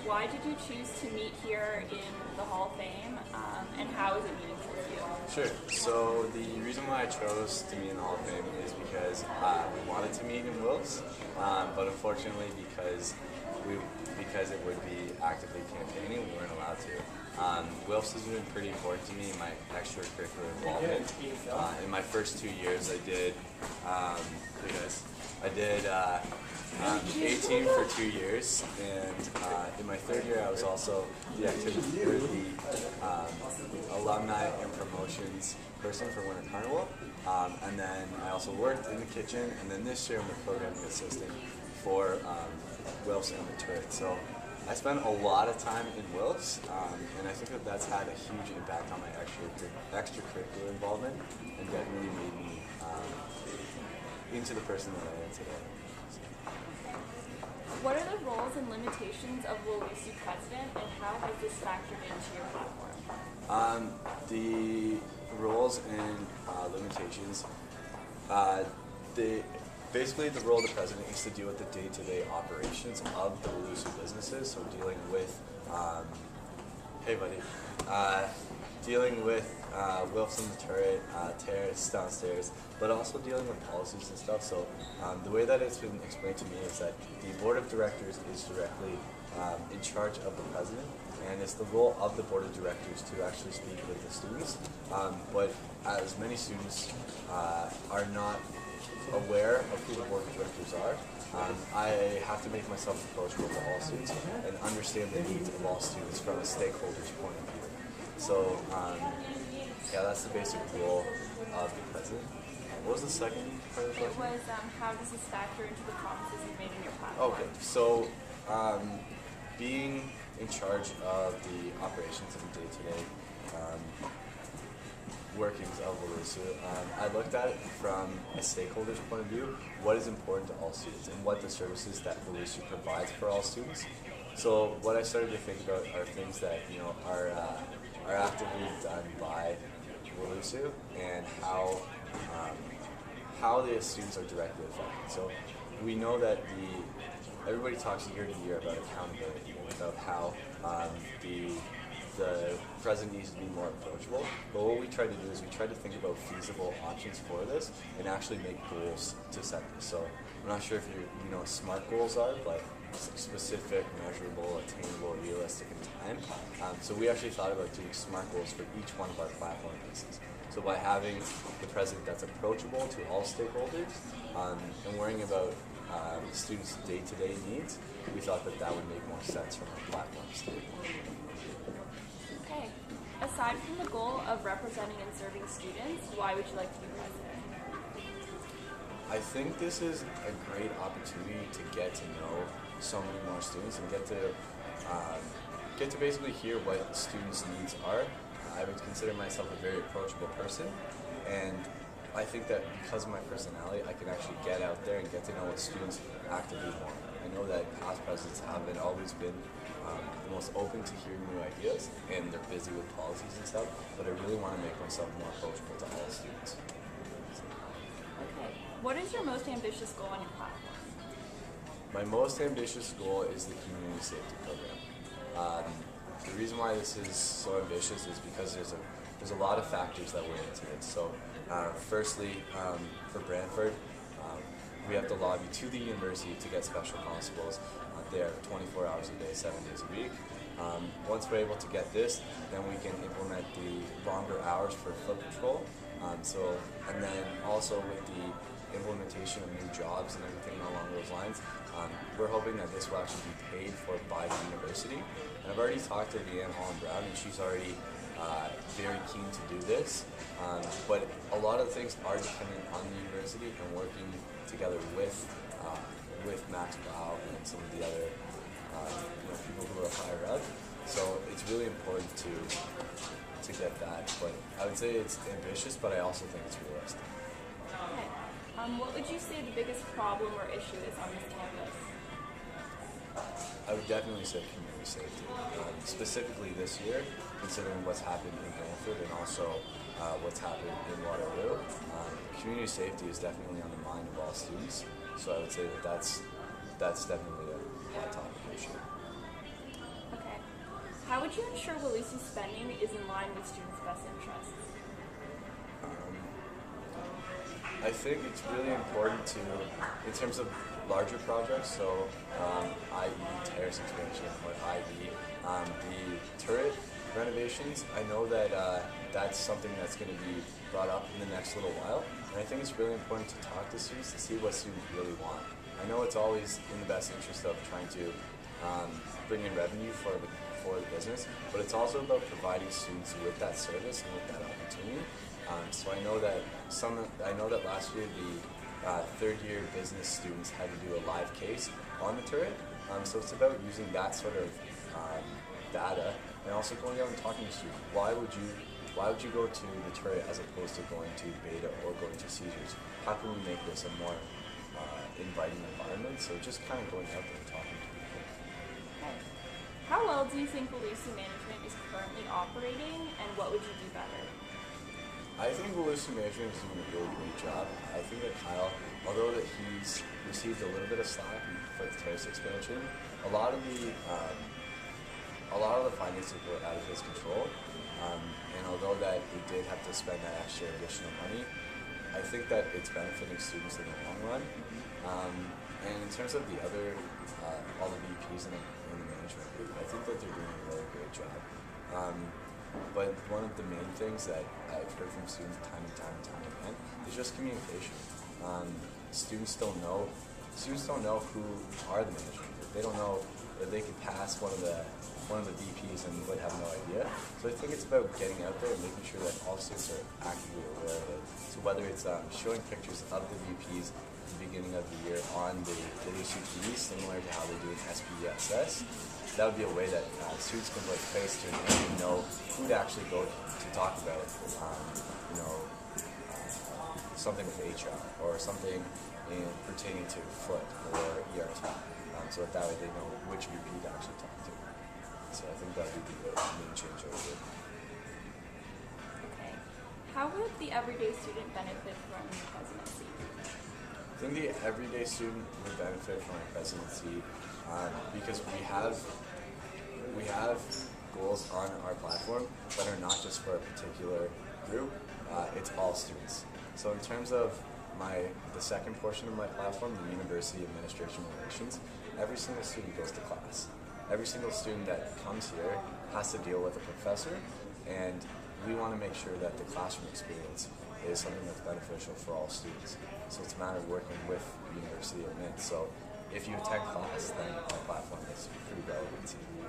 why did you choose to meet here in the Hall of Fame, and how is it meaningful to you? Sure. So the reason why I chose to meet in the Hall of Fame is because we wanted to meet in Wills, but unfortunately because it would be actively campaigning, we weren't allowed to. WLUSU has been pretty important to me in my extracurricular involvement. In my first 2 years, I did A-team for 2 years, and in my third year, I was also the alumni and promotions person for Winter Carnival, and then I also worked in the kitchen, and then this year I'm the programming assistant for WLUSU and the Turret. So I spent a lot of time in WLUSU, and I think that that's had a huge impact on my extracurricular involvement, and that really made me into the person that I am today. What are the roles and limitations of WLUSU president, and how has this factored into your platform? The roles and limitations, basically the role of the president is to deal with the day-to-day operations of the WLUSU businesses, so dealing with, dealing with WLUSU and the Turret, terrace downstairs, but also dealing with policies and stuff. So the way that it's been explained to me is that the board of directors is directly in charge of the president, and it's the role of the board of directors to actually speak with the students. But as many students are not aware of who the board of directors are, I have to make myself approachable to all students and understand the needs of all students from a stakeholder's point of view. So, yeah, that's the basic role of the president. What was the second part of the question? It was, how does this factor into the promises you've made in your platform? Okay, so being in charge of the operations and day-to-day workings of WLUSU, I looked at it from a stakeholder's point of view, what is important to all students and what the services that WLUSU provides for all students. So what I started to think about are things that are actively done by WLUSU and how the students are directly affected. So we know that everybody talks year to year about accountability, about how the president needs to be more approachable. But what we try to do is we try to think about feasible options for this and actually make goals to set this. So I'm not sure if you know what SMART goals are, but specific, measurable, attainable, realistic, and time. So we actually thought about doing SMART goals for each one of our platform pieces. So by having the president that's approachable to all stakeholders and worrying about students' day-to-day needs, we thought that would make more sense from a platform standpoint. Okay. Aside from the goal of representing and serving students, why would you like to be president? I think this is a great opportunity to get to know so many more students and get to basically hear what students' needs are. I would consider myself a very approachable person, and I think that because of my personality, I can actually get out there and get to know what students actively want. I know that past presidents haven't always been the most open to hearing new ideas, and they're busy with policies and stuff, but I really want to make myself more approachable to all students. Okay. What is your most ambitious goal on your platform? My most ambitious goal is the community safety program. The reason why this is so ambitious is because there's a lot of factors that went into it. So firstly, for Brantford, we have to lobby to the university to get special constables there 24 hours a day, 7 days a week. Once we're able to get this, then we can implement the longer hours for foot patrol. And then also with the implementation of new jobs and everything along those lines, we're hoping that this will actually be paid for by the university. And I've already talked to Leanne Holland-Brown, and she's already very keen to do this. But a lot of things are dependent on the university and working together with Max Blau and some of the other people who are higher up. So it's really important to get that. But I would say it's ambitious, but I also think it's realistic. Okay. What would you say the biggest problem or issue is on this campus? I would definitely say community safety. Specifically this year, considering what's happened in Brantford and also what's happened in Waterloo, community safety is definitely on the mind of all students. So I would say that that's definitely a hot topic issue. would you ensure WLUSU spending is in line with students' best interests? I think it's really important to, in terms of larger projects, so i.e. terrace expansion or i.e. The turret renovations, I know that that's something that's going to be brought up in the next little while, and I think it's really important to talk to students to see what students really want. I know it's always in the best interest of trying to bring in revenue for the business, but it's also about providing students with that service and with that opportunity. So I know that last year the third-year business students had to do a live case on the turret. So it's about using that sort of data and also going out and talking to students. Why would you go to the turret as opposed to going to Beta or going to Caesars? How can we make this a more inviting environment? So just kind of going out there and talking to people. Okay. How well do you think WLUSU management is currently operating, and what would you do better? I think WLUSU management is doing a really great job. I think that Kyle, although that he's received a little bit of slack for the terrace expansion, a lot of the finances were out of his control. And although that he did have to spend that extra additional money, I think that it's benefiting students in the long run. And in terms of the other, all the VPs in the management group, I think that they're doing a really great job. But one of the main things that I've heard from students time and time again is just communication. Students don't know who are the management group. They don't know that they could pass one of the VPs and would have no idea. So I think it's about getting out there and making sure that all students are actively aware of it. So whether it's showing pictures of the VPs at the beginning of the year on the WLUSU TV, similar to how they do in SPSS, that would be a way that students can put face to it and know who to actually go to talk about, something with HR or something pertaining to foot or ERT. So that way they know which VP to actually talk to. So I think that would be the main change over here. Okay. How would the everyday student benefit from the presidency? I think the everyday student would benefit from our presidency because we have goals on our platform that are not just for a particular group, it's all students. So in terms of the second portion of my platform, the University Administration Relations, every single student goes to class. Every single student that comes here has to deal with a professor, and we want to make sure that the classroom experience is something that's beneficial for all students. So it's a matter of working with the University Admin. So if you attend class, then our platform is pretty relevant to you.